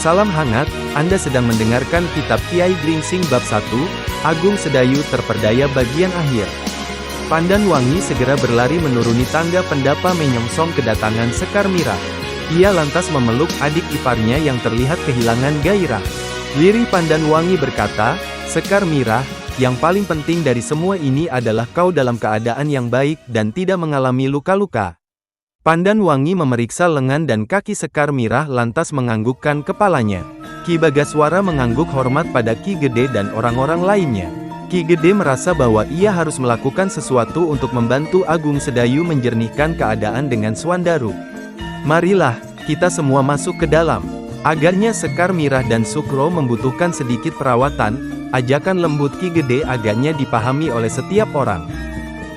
Salam hangat, Anda sedang mendengarkan Kitab Kiai Gringsing Bab 1, Agung Sedayu Terperdaya bagian akhir. Pandan Wangi segera berlari menuruni tangga pendapa menyongsong kedatangan Sekar Mirah. Ia lantas memeluk adik iparnya yang terlihat kehilangan gairah. Lirih Pandan Wangi berkata, "Sekar Mirah, yang paling penting dari semua ini adalah kau dalam keadaan yang baik dan tidak mengalami luka-luka." Pandan Wangi memeriksa lengan dan kaki Sekar Mirah lantas menganggukkan kepalanya. Ki Bagaswara mengangguk hormat pada Ki Gede dan orang-orang lainnya. Ki Gede merasa bahwa ia harus melakukan sesuatu untuk membantu Agung Sedayu menjernihkan keadaan dengan Swandaru. "Marilah, kita semua masuk ke dalam." Agarnya Sekar Mirah dan Sukro membutuhkan sedikit perawatan, ajakan lembut Ki Gede agaknya dipahami oleh setiap orang.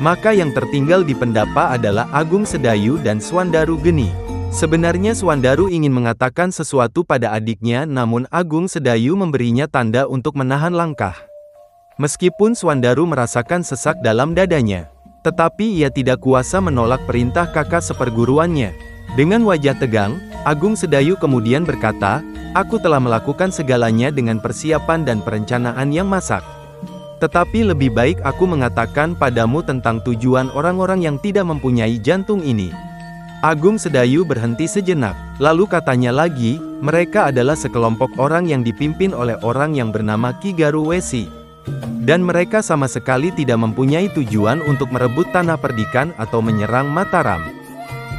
Maka yang tertinggal di pendapa adalah Agung Sedayu dan Swandaru Geni. Sebenarnya Swandaru ingin mengatakan sesuatu pada adiknya, namun Agung Sedayu memberinya tanda untuk menahan langkah. Meskipun Swandaru merasakan sesak dalam dadanya, tetapi ia tidak kuasa menolak perintah kakak seperguruannya. Dengan wajah tegang, Agung Sedayu kemudian berkata, "Aku telah melakukan segalanya dengan persiapan dan perencanaan yang masak. Tetapi lebih baik aku mengatakan padamu tentang tujuan orang-orang yang tidak mempunyai jantung ini." Agung Sedayu berhenti sejenak, lalu katanya lagi, "Mereka adalah sekelompok orang yang dipimpin oleh orang yang bernama Ki Garu Wesi. Dan mereka sama sekali tidak mempunyai tujuan untuk merebut tanah perdikan atau menyerang Mataram."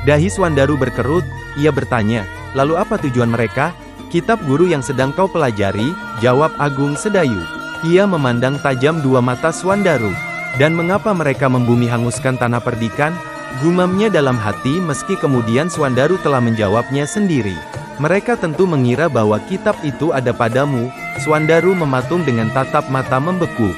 Dahi Swandaru berkerut, ia bertanya, "Lalu apa tujuan mereka?" "Kitab guru yang sedang kau pelajari," jawab Agung Sedayu. Ia memandang tajam dua mata Swandaru. "Dan mengapa mereka membumi hanguskan tanah perdikan?" gumamnya dalam hati meski kemudian Swandaru telah menjawabnya sendiri. "Mereka tentu mengira bahwa kitab itu ada padamu." Swandaru mematung dengan tatap mata membeku.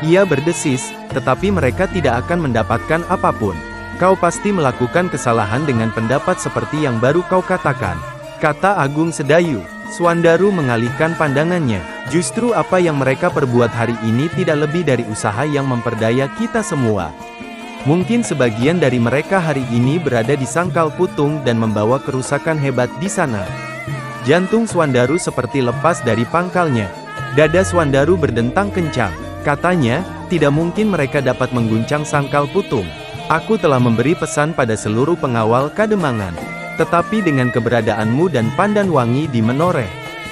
Ia berdesis, "Tetapi mereka tidak akan mendapatkan apapun. Kau pasti melakukan kesalahan dengan pendapat seperti yang baru kau katakan," kata Agung Sedayu. Swandaru mengalihkan pandangannya. "Justru apa yang mereka perbuat hari ini tidak lebih dari usaha yang memperdaya kita semua. Mungkin sebagian dari mereka hari ini berada di Sangkal Putung dan membawa kerusakan hebat di sana." Jantung Swandaru seperti lepas dari pangkalnya. Dada Swandaru berdentang kencang. Katanya, "Tidak mungkin mereka dapat mengguncang Sangkal Putung. Aku telah memberi pesan pada seluruh pengawal Kademangan. Tetapi dengan keberadaanmu dan Pandan Wangi di Menoreh,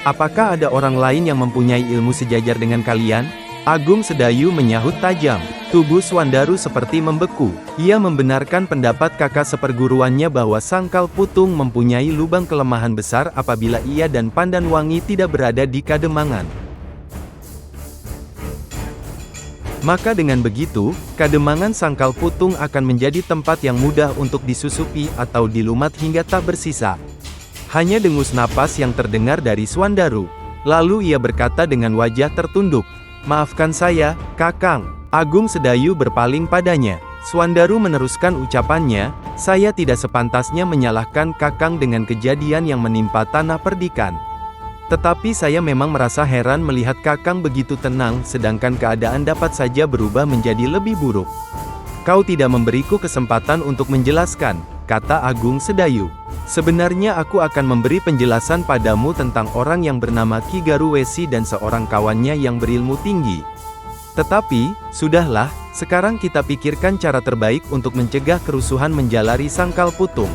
apakah ada orang lain yang mempunyai ilmu sejajar dengan kalian?" Agung Sedayu menyahut tajam. Tubuh Swandaru seperti membeku. Ia membenarkan pendapat kakak seperguruannya bahwa Sangkal Putung mempunyai lubang kelemahan besar apabila ia dan Pandan Wangi tidak berada di Kademangan. Maka dengan begitu, Kademangan Sangkal Putung akan menjadi tempat yang mudah untuk disusupi atau dilumat hingga tak bersisa. Hanya dengus napas yang terdengar dari Swandaru. Lalu ia berkata dengan wajah tertunduk, "Maafkan saya, Kakang." Agung Sedayu berpaling padanya. Swandaru meneruskan ucapannya, "Saya tidak sepantasnya menyalahkan Kakang dengan kejadian yang menimpa tanah perdikan. Tetapi saya memang merasa heran melihat Kakang begitu tenang, sedangkan keadaan dapat saja berubah menjadi lebih buruk." "Kau tidak memberiku kesempatan untuk menjelaskan," kata Agung Sedayu. "Sebenarnya aku akan memberi penjelasan padamu tentang orang yang bernama Ki Garu Wesi dan seorang kawannya yang berilmu tinggi. Tetapi, sudahlah, sekarang kita pikirkan cara terbaik untuk mencegah kerusuhan menjalari Sangkal Putung."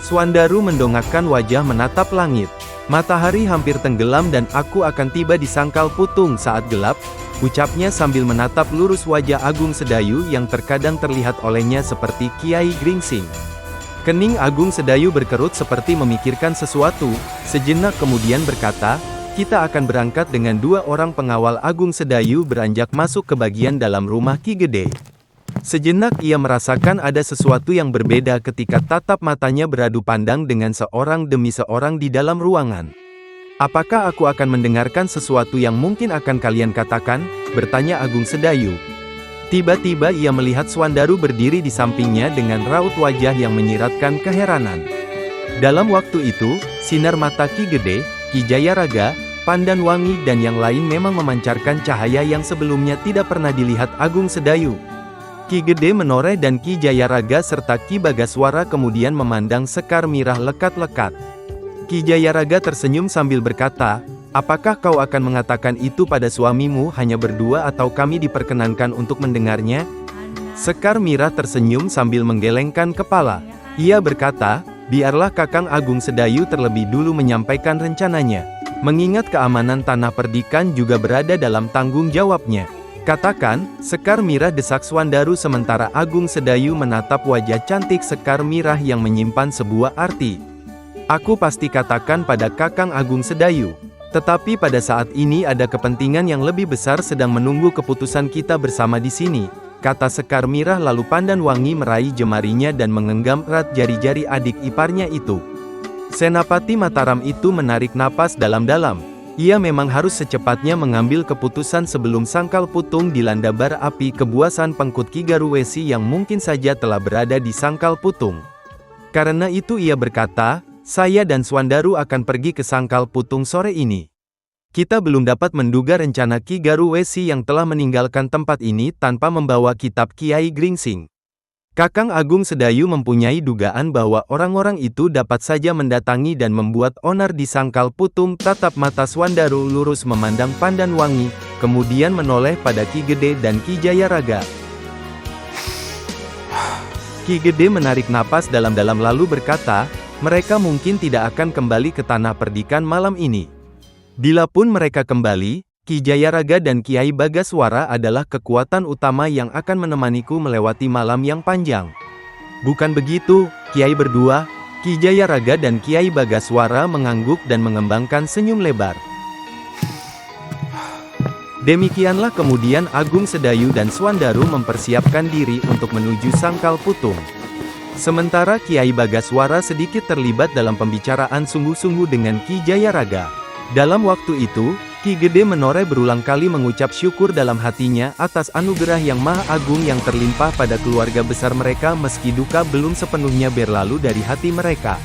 Swandaru mendongakkan wajah menatap langit. "Matahari hampir tenggelam dan aku akan tiba di Sangkal Putung saat gelap," ucapnya sambil menatap lurus wajah Agung Sedayu yang terkadang terlihat olehnya seperti Kiai Gringsing. Kening Agung Sedayu berkerut seperti memikirkan sesuatu, sejenak kemudian berkata, "Kita akan berangkat." Dengan dua orang pengawal Agung Sedayu beranjak masuk ke bagian dalam rumah Ki Gede. Sejenak ia merasakan ada sesuatu yang berbeda ketika tatap matanya beradu pandang dengan seorang demi seorang di dalam ruangan. "Apakah aku akan mendengarkan sesuatu yang mungkin akan kalian katakan?" bertanya Agung Sedayu. Tiba-tiba ia melihat Swandaru berdiri di sampingnya dengan raut wajah yang menyiratkan keheranan. Dalam waktu itu, sinar mata Ki Gede, Ki Jayaraga, Pandan Wangi dan yang lain memang memancarkan cahaya yang sebelumnya tidak pernah dilihat Agung Sedayu. Ki Gede Menoreh dan Ki Jayaraga serta Ki Bagaswara kemudian memandang Sekar Mirah lekat-lekat. Ki Jayaraga tersenyum sambil berkata, apakah kau akan mengatakan itu pada suamimu hanya berdua atau kami diperkenankan untuk mendengarnya? Sekar Mirah tersenyum sambil menggelengkan kepala. Ia berkata, biarlah Kakang Agung Sedayu terlebih dulu menyampaikan rencananya. Mengingat keamanan tanah perdikan juga berada dalam tanggung jawabnya. Katakan, Sekar Mirah, desak Swandaru sementara Agung Sedayu menatap wajah cantik Sekar Mirah yang menyimpan sebuah arti. Aku pasti katakan pada Kakang Agung Sedayu. Tetapi pada saat ini ada kepentingan yang lebih besar sedang menunggu keputusan kita bersama di sini, kata Sekar Mirah lalu Pandan Wangi meraih jemarinya dan menggenggam erat jari-jari adik iparnya itu. Senapati Mataram itu menarik napas dalam-dalam. Ia memang harus secepatnya mengambil keputusan sebelum sangkal putung dilanda bara api kebuasan pengkut Ki Garuwesi yang mungkin saja telah berada di sangkal putung. Karena itu ia berkata, saya dan Swandaru akan pergi ke sangkal putung sore ini. Kita belum dapat menduga rencana Ki Garuwesi yang telah meninggalkan tempat ini tanpa membawa kitab Kiai Gringsing. Kakang Agung Sedayu mempunyai dugaan bahwa orang-orang itu dapat saja mendatangi dan membuat onar di sangkal putung. Tatap mata Swandaru lurus memandang Pandan Wangi, kemudian menoleh pada Ki Gede dan Ki Jayaraga. Ki Gede menarik napas dalam-dalam lalu berkata, mereka mungkin tidak akan kembali ke tanah perdikan malam ini. Bila pun mereka kembali, Ki Jayaraga dan Kiai Bagaswara adalah kekuatan utama yang akan menemaniku melewati malam yang panjang. Bukan begitu, Kiai berdua? Ki Jayaraga dan Kiai Bagaswara mengangguk dan mengembangkan senyum lebar. Demikianlah kemudian Agung Sedayu dan Swandaru mempersiapkan diri untuk menuju sangkal putung. Sementara Kiai Bagaswara sedikit terlibat dalam pembicaraan sungguh-sungguh dengan Ki Jayaraga. Dalam waktu itu, Ki Gede Menoreh berulang kali mengucap syukur dalam hatinya atas anugerah yang maha agung yang terlimpah pada keluarga besar mereka meski duka belum sepenuhnya berlalu dari hati mereka.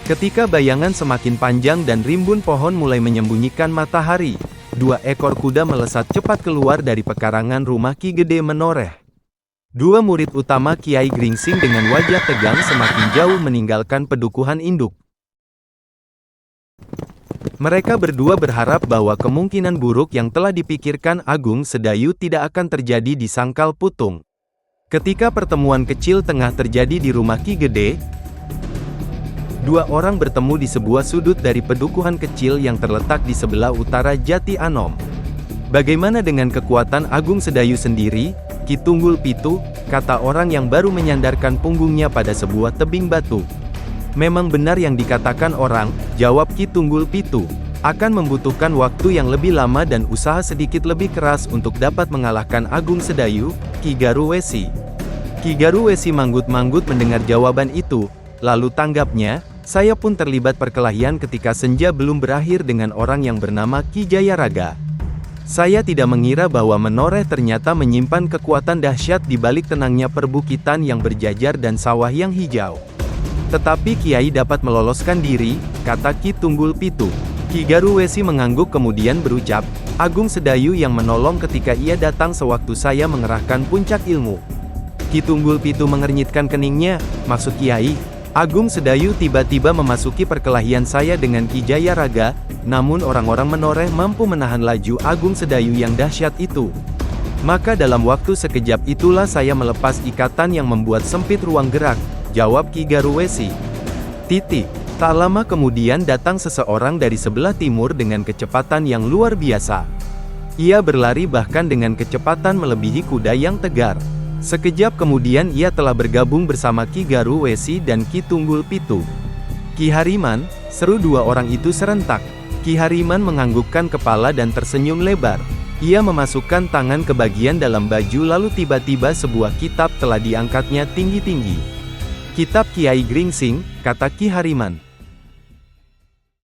Ketika bayangan semakin panjang dan rimbun pohon mulai menyembunyikan matahari, 2 ekor kuda melesat cepat keluar dari pekarangan rumah Ki Gede Menoreh. 2 murid utama Kiai Gringsing dengan wajah tegang semakin jauh meninggalkan pedukuhan induk. Mereka berdua berharap bahwa kemungkinan buruk yang telah dipikirkan Agung Sedayu tidak akan terjadi di sangkal putung. Ketika pertemuan kecil tengah terjadi di rumah Ki Gede, 2 orang bertemu di sebuah sudut dari pedukuhan kecil yang terletak di sebelah utara Jati Anom. Bagaimana dengan kekuatan Agung Sedayu sendiri, Ki Tunggul Pitu, kata orang yang baru menyandarkan punggungnya pada sebuah tebing batu. Memang benar yang dikatakan orang, jawab Ki Tunggul Pitu. Akan membutuhkan waktu yang lebih lama dan usaha sedikit lebih keras untuk dapat mengalahkan Agung Sedayu, Ki Garuwesi. Ki Garuwesi manggut-manggut mendengar jawaban itu, lalu tanggapnya, saya pun terlibat perkelahian ketika senja belum berakhir dengan orang yang bernama Ki Jayaraga. Saya tidak mengira bahwa Menoreh ternyata menyimpan kekuatan dahsyat di balik tenangnya perbukitan yang berjajar dan sawah yang hijau. Tetapi Kiai dapat meloloskan diri, kata Ki Tunggul Pitu. Ki Garuwesi mengangguk kemudian berucap, Agung Sedayu yang menolong ketika ia datang sewaktu saya mengerahkan puncak ilmu. Ki Tunggul Pitu mengernyitkan keningnya, maksud Kiai, Agung Sedayu tiba-tiba memasuki perkelahian saya dengan Ki Jayaraga, namun orang-orang Menoreh mampu menahan laju Agung Sedayu yang dahsyat itu. Maka dalam waktu sekejap itulah saya melepas ikatan yang membuat sempit ruang gerak, jawab Ki Garuwesi. Tak lama kemudian datang seseorang dari sebelah timur dengan kecepatan yang luar biasa. Ia berlari bahkan dengan kecepatan melebihi kuda yang tegar. Sekejap kemudian ia telah bergabung bersama Ki Garuwesi dan Ki Tunggul Pitu. Ki Hariman, seru 2 orang itu serentak. Ki Hariman menganggukkan kepala dan tersenyum lebar. Ia memasukkan tangan ke bagian dalam baju lalu tiba-tiba sebuah kitab telah diangkatnya tinggi-tinggi. Kitab Kiai Gringsing, kata Ki Hariman.